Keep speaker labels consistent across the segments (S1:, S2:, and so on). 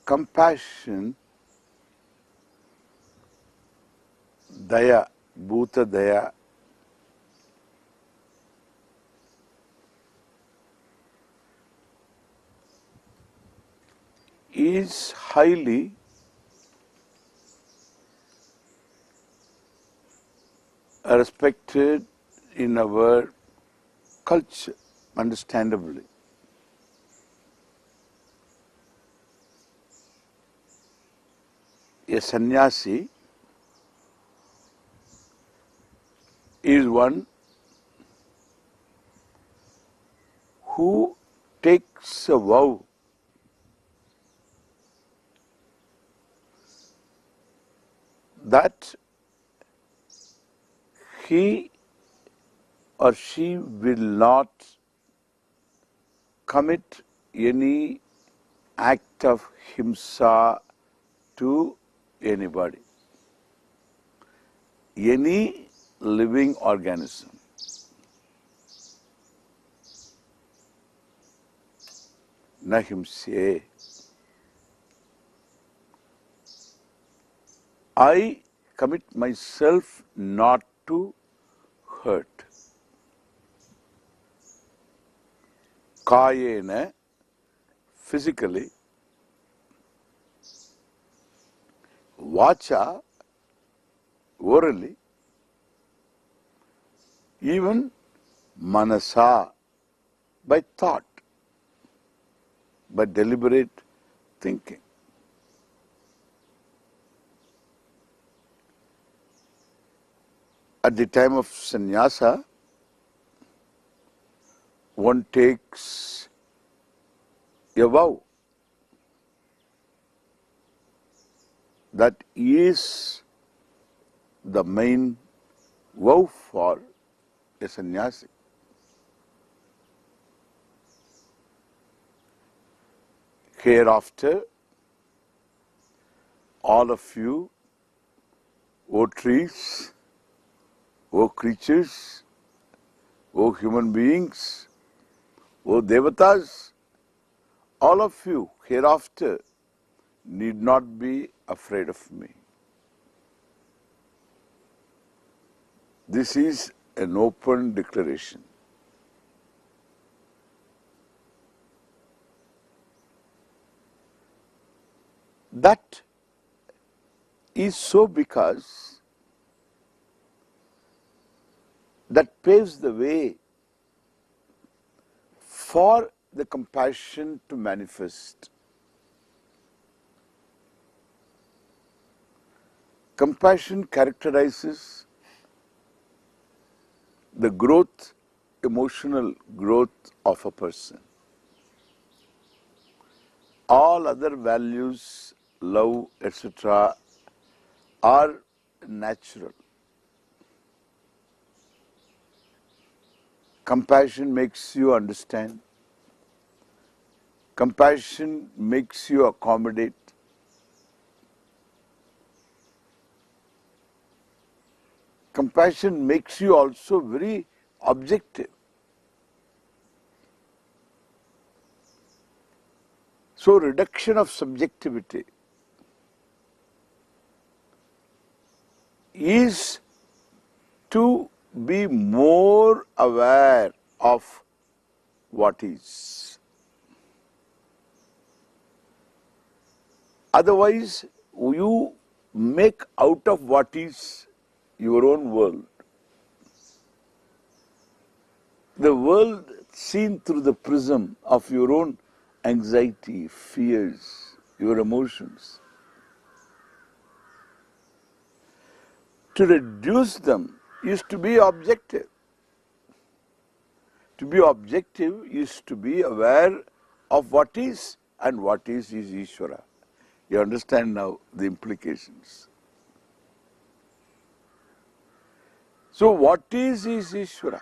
S1: Compassion, Daya, Bhuta Daya, is highly respected in our culture, understandably. A sannyasi is one who takes a vow that he or she will not commit any act of ahimsa to anybody, any living organism. Na himse. I commit myself not to hurt. Kayena, physically. Vacha, orally. Even manasa, by thought, by deliberate thinking. At the time of sannyasa, one takes a vow. That is the main vow for a sannyasi. Hereafter, all of you, O trees, O creatures, O human beings, O devatas, all of you hereafter need not be afraid of me. This is an open declaration. That is so because that paves the way for the compassion to manifest. Compassion characterizes the growth, emotional growth of a person. All other values, love, etc., are natural. Compassion makes you understand. Compassion makes you accommodate. Compassion makes you also very objective. So, reduction of subjectivity is to be more aware of what is. Otherwise, you make out of what is your own world. The world seen through the prism of your own anxiety, fears, your emotions. To reduce them is to be objective. To be objective is to be aware of what is, and what is Ishvara. You understand now the implications. So what is Ishvara?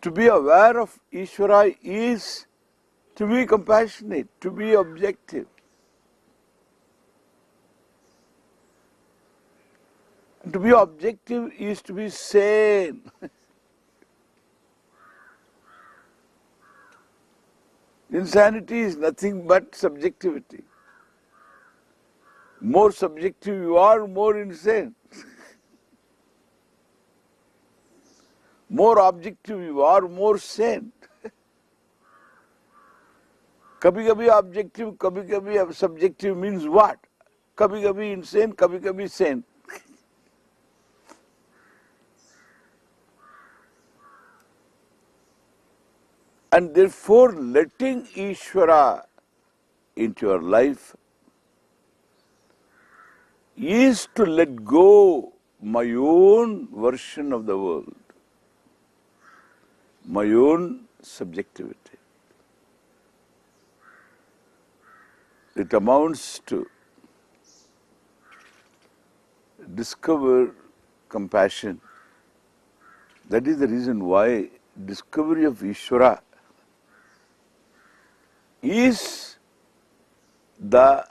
S1: To be aware of Ishvara is to be compassionate, to be objective. To be objective is to be sane. Insanity is nothing but subjectivity. More subjective you are, more insane. More objective you are, more sane. कभी-कभी objective, कभी-कभी subjective means what? कभी-कभी insane, कभी-कभी sane. And therefore, letting Ishvara into your life is to let go my own version of the world, my own subjectivity. It amounts to discover compassion. That is the reason why discovery of Ishvara is the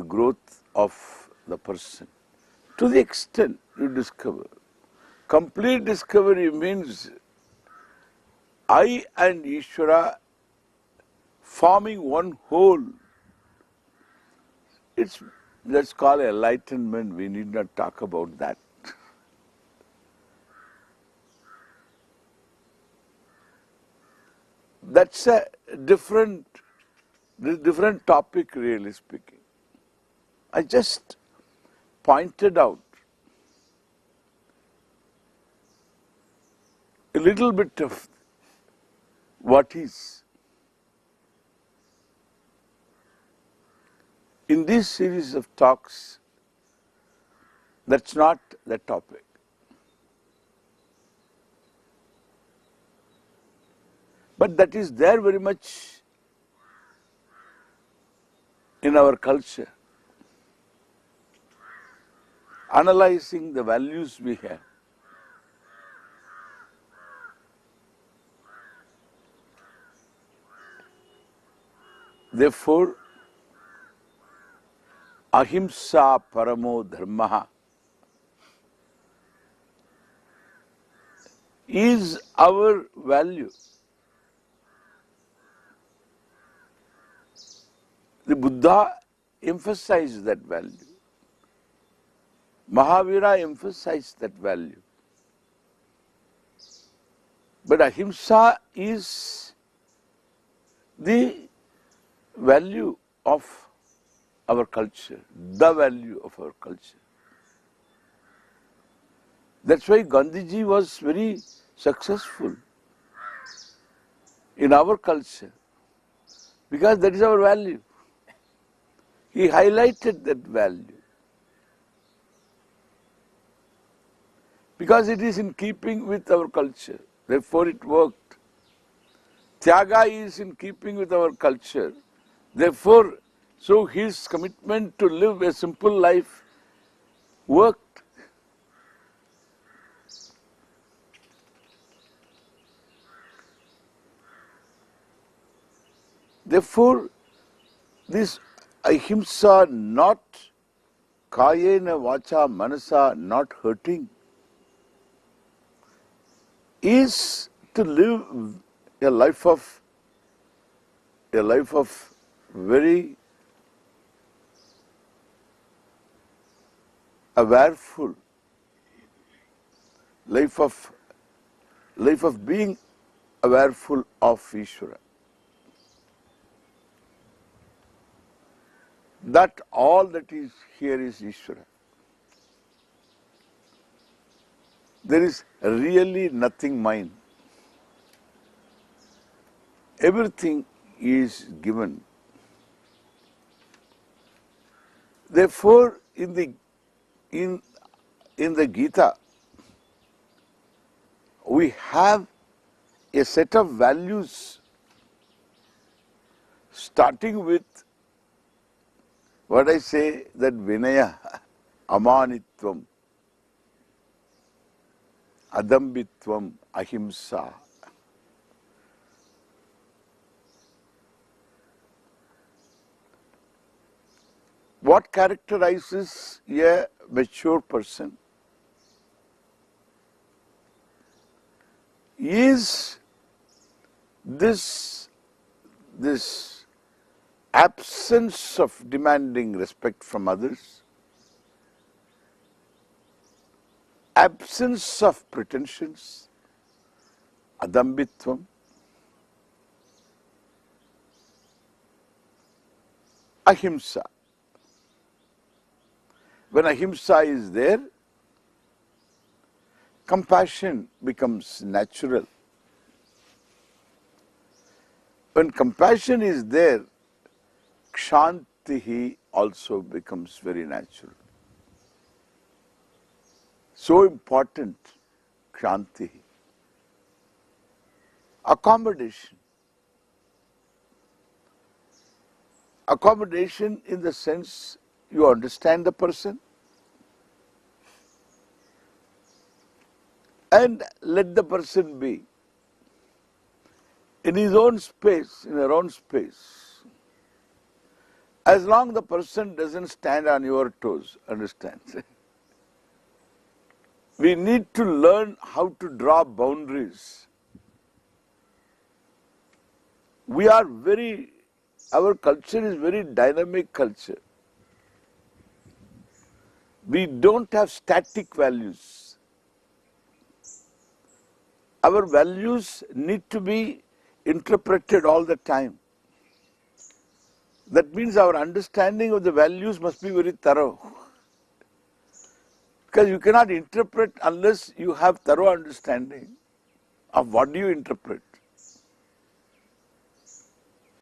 S1: growth of the person. To the extent you discover. Complete discovery means I and Ishvara forming one whole. Let's call it enlightenment. We need not talk about that. That's a different topic, really speaking. I just pointed out a little bit of what is. In this series of talks, that's not the topic. But that is there very much in our culture. Analyzing the values we have. Therefore, ahimsa paramo dharma is our value. The Buddha emphasized that value. Mahavira emphasized that value. But ahimsa is the value of our culture, the value of our culture. That's why Gandhiji was very successful in our culture, because that is our value. He highlighted that value because it is in keeping with our culture. Therefore it worked. Tyaga is in keeping with our culture. Therefore, so his commitment to live a simple life worked. Therefore, this ahimsa, not kayena vacha manasa, not hurting, is to live a life of very awareful, life of being awareful of Ishvara. That all that is here is Ishvara. There is really nothing mine. Everything is given. Therefore, in the Gita, we have a set of values starting with what I say, that Vinaya, Amanitvam, Adambitvam, Ahimsa, What characterizes a mature person is this absence of demanding respect from others, absence of pretensions, adambitvam, ahimsa. When ahimsa is there, compassion becomes natural. When compassion is there, kshantihi also becomes very natural. So important, kshantihi. Accommodation. Accommodation in the sense you understand the person and let the person be in his own space, in her own space. As long the person doesn't stand on your toes, understand? We need to learn how to draw boundaries. Our culture is very dynamic culture. We don't have static values. Our values need to be interpreted all the time. That means our understanding of the values must be very thorough. Because you cannot interpret unless you have thorough understanding of what you interpret.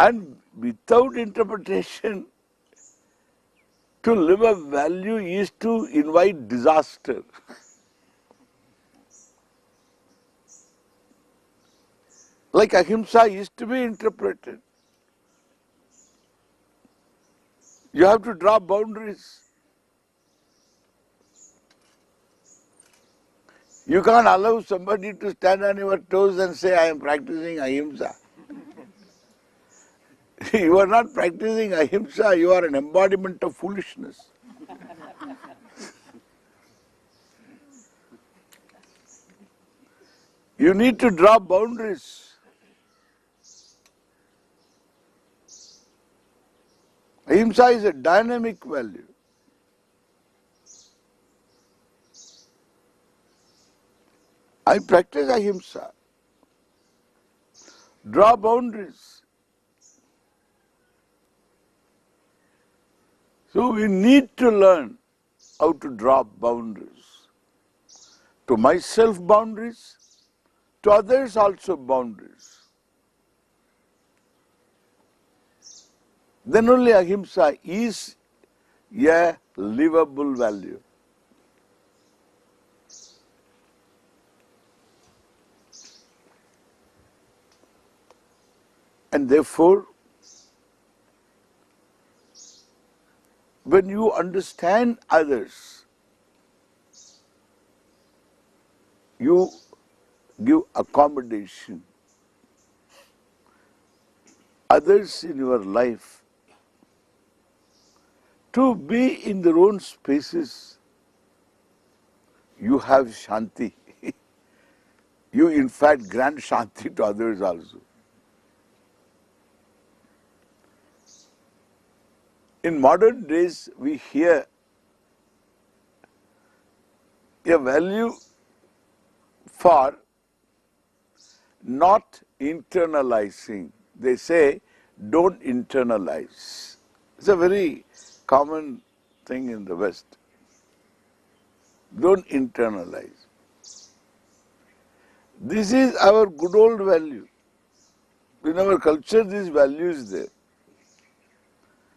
S1: And without interpretation, to live a value is to invite disaster. Like ahimsa is to be interpreted. You have to draw boundaries. You can't allow somebody to stand on your toes and say, I am practicing ahimsa. You are not practicing ahimsa, you are an embodiment of foolishness. You need to draw boundaries. Ahimsa is a dynamic value. I practice ahimsa. Draw boundaries. So we need to learn how to draw boundaries. To myself boundaries, to others also boundaries. Then only ahimsa is a livable value. And therefore, when you understand others, you give accommodation. Others in your life to be in their own spaces, you have shanti. You in fact grant shanti to others also. In modern days, we hear a value for not internalizing. They say, don't internalize. It's a very common thing in the West. Don't internalize. This is our good old value. In our culture, this value is there.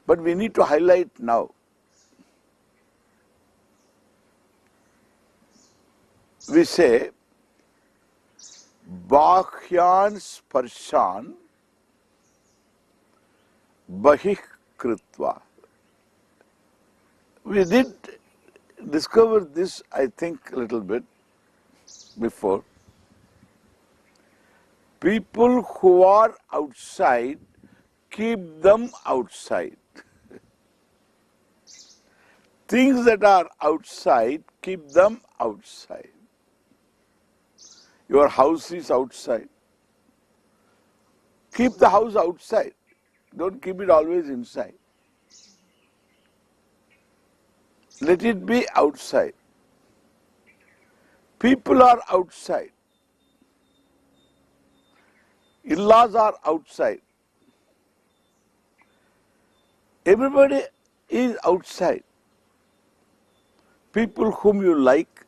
S1: But we need to highlight now. We say, Bakhyan sparshan bahih kritva. We did discover this, I think, a little bit before. People who are outside, keep them outside. Things that are outside, keep them outside. Your house is outside. Keep the house outside. Don't keep it always inside. Let it be outside. People are outside. In-laws are outside. Everybody is outside. People whom you like,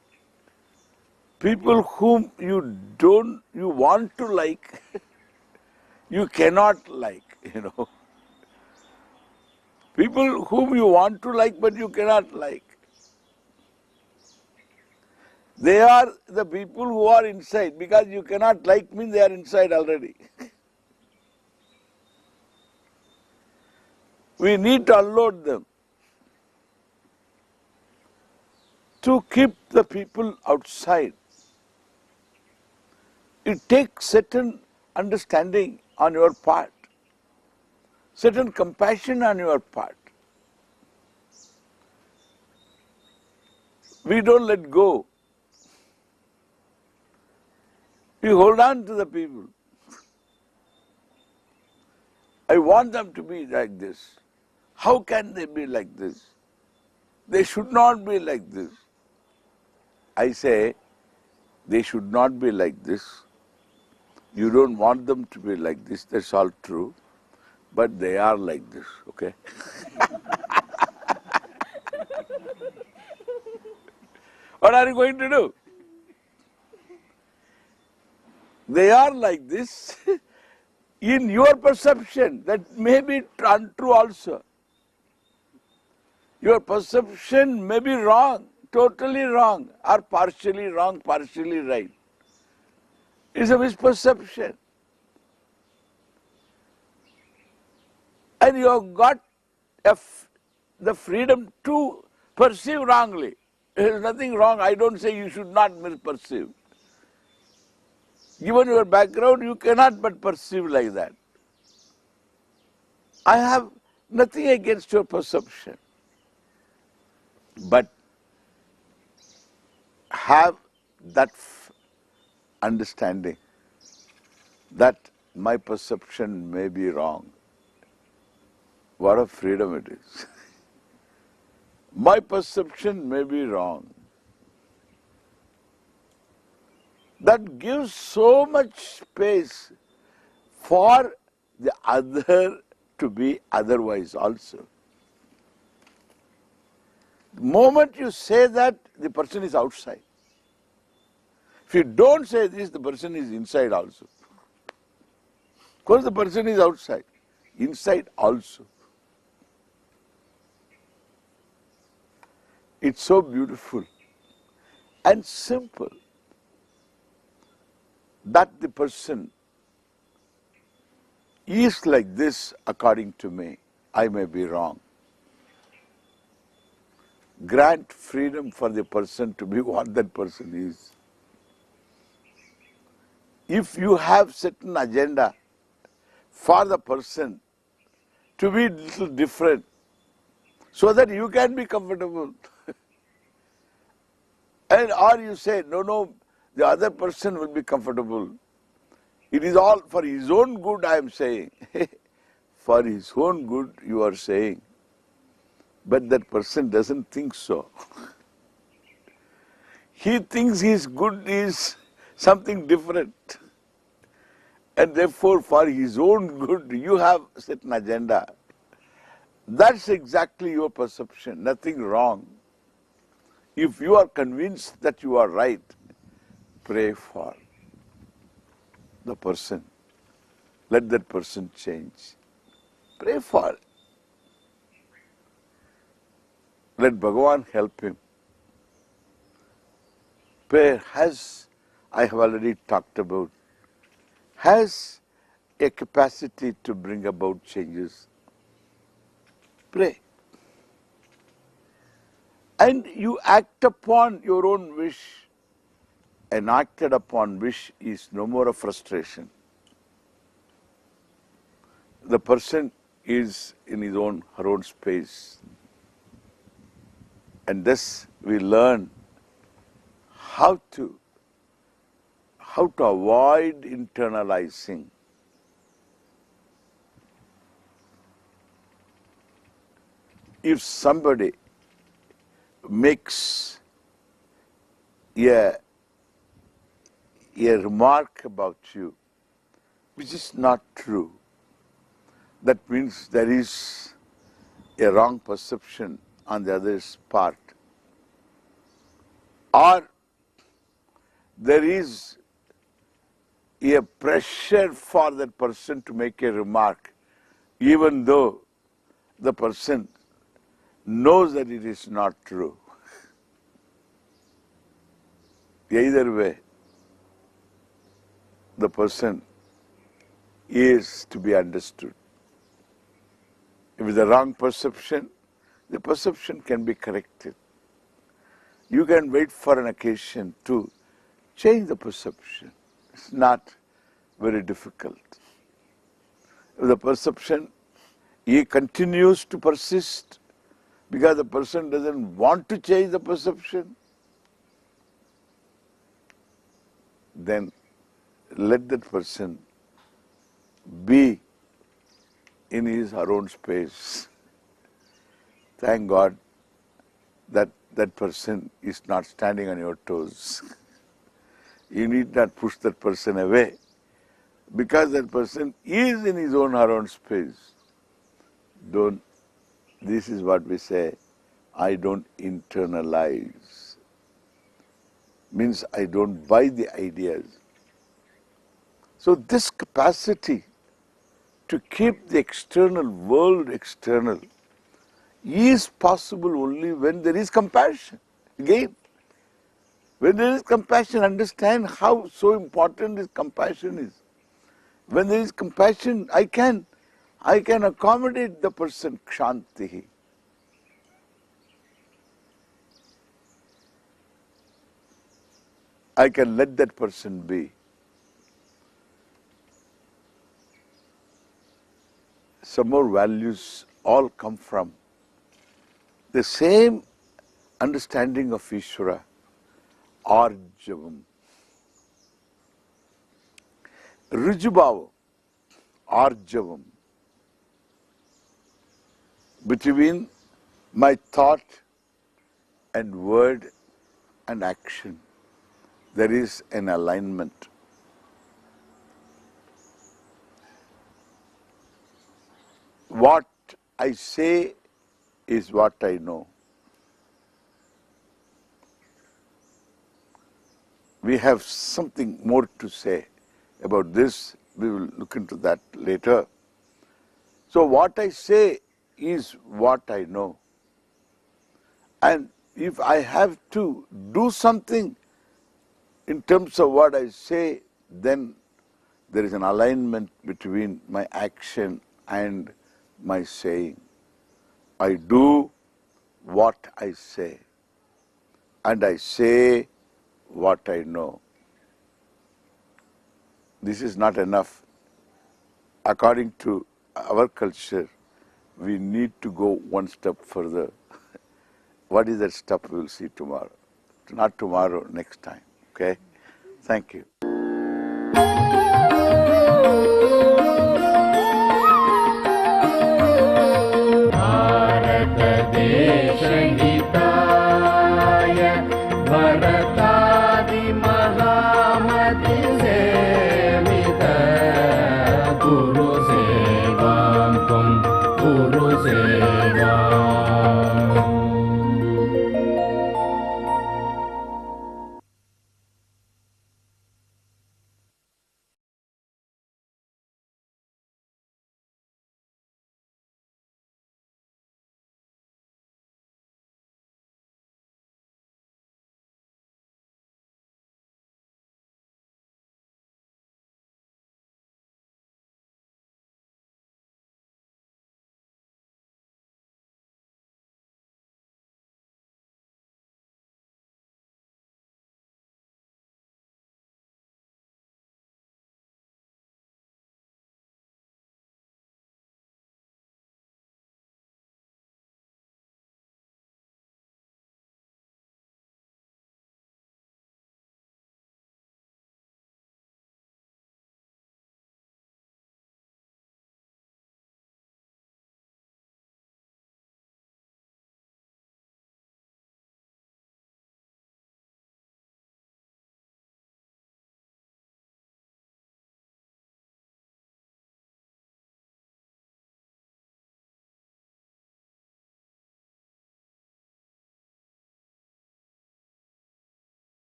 S1: people whom you want to like, you cannot like, People whom you want to like but you cannot like. They are the people who are inside, because you cannot like means they are inside already. We need to unload them. To keep the people outside, it takes certain understanding on your part, certain compassion on your part. We don't let go. We hold on to the people. I want them to be like this. How can they be like this? They should not be like this. I say, they should not be like this. You don't want them to be like this, that's all true. But they are like this, okay? What are you going to do? They are like this in your perception. That may be untrue also. Your perception may be wrong, totally wrong, or partially wrong, partially right. It's a misperception. And you have got the freedom to perceive wrongly. There is nothing wrong. I don't say you should not misperceive. Given your background, you cannot but perceive like that. I have nothing against your perception. But have that understanding that my perception may be wrong. What a freedom it is. My perception may be wrong. That gives so much space for the other to be otherwise also. The moment you say that, the person is outside. If you don't say this, the person is inside also. Of course, the person is outside, inside also. It's so beautiful and simple that the person is like this according to me. I may be wrong. Grant freedom for the person to be what that person is. If you have certain agenda for the person to be a little different, so that you can be comfortable, and or you say, no, the other person will be comfortable. It is all for his own good, I am saying. For his own good, you are saying. But that person doesn't think so. He thinks his good is something different. And therefore, for his own good, you have a certain agenda. That's exactly your perception, nothing wrong. If you are convinced that you are right, pray for the person. Let that person change. Pray for it. Let Bhagavan help him. Prayer has, I have already talked about, has a capacity to bring about changes. Pray. And you act upon your own wish. An acted upon wish is no more a frustration. The person is in his own, her own space. And thus we learn how to avoid internalizing. If somebody makes a remark about you which is not true, that means there is a wrong perception on the other's part, or there is a pressure for that person to make a remark even though the person knows that it is not true. Either way, the person is to be understood. If it's a wrong perception, the perception can be corrected. You can wait for an occasion to change the perception. It's not very difficult. If the perception continues to persist because the person doesn't want to change the perception, then let that person be in his or her own space. Thank God that that person is not standing on your toes. You need not push that person away because that person is in his own or her own space. This is what we say, I don't internalize. Means I don't buy the ideas. So this capacity to keep the external world external is possible only when there is compassion. Again, when there is compassion, understand how so important this compassion is. When there is compassion, I can accommodate the person, kshanti. I can let that person be. Some more values all come from the same understanding of Ishvara, arjavam. Rijubhava, arjavam. Between my thought and word and action, there is an alignment. What I say is what I know. We have something more to say about this. We will look into that later. So what I say is what I know. And if I have to do something in terms of what I say, then there is an alignment between my action and my saying. I do what I say, and I say what I know. This is not enough. According to our culture, we need to go one step further. What is that step? We will see tomorrow. Not tomorrow, next time. Okay? Thank you.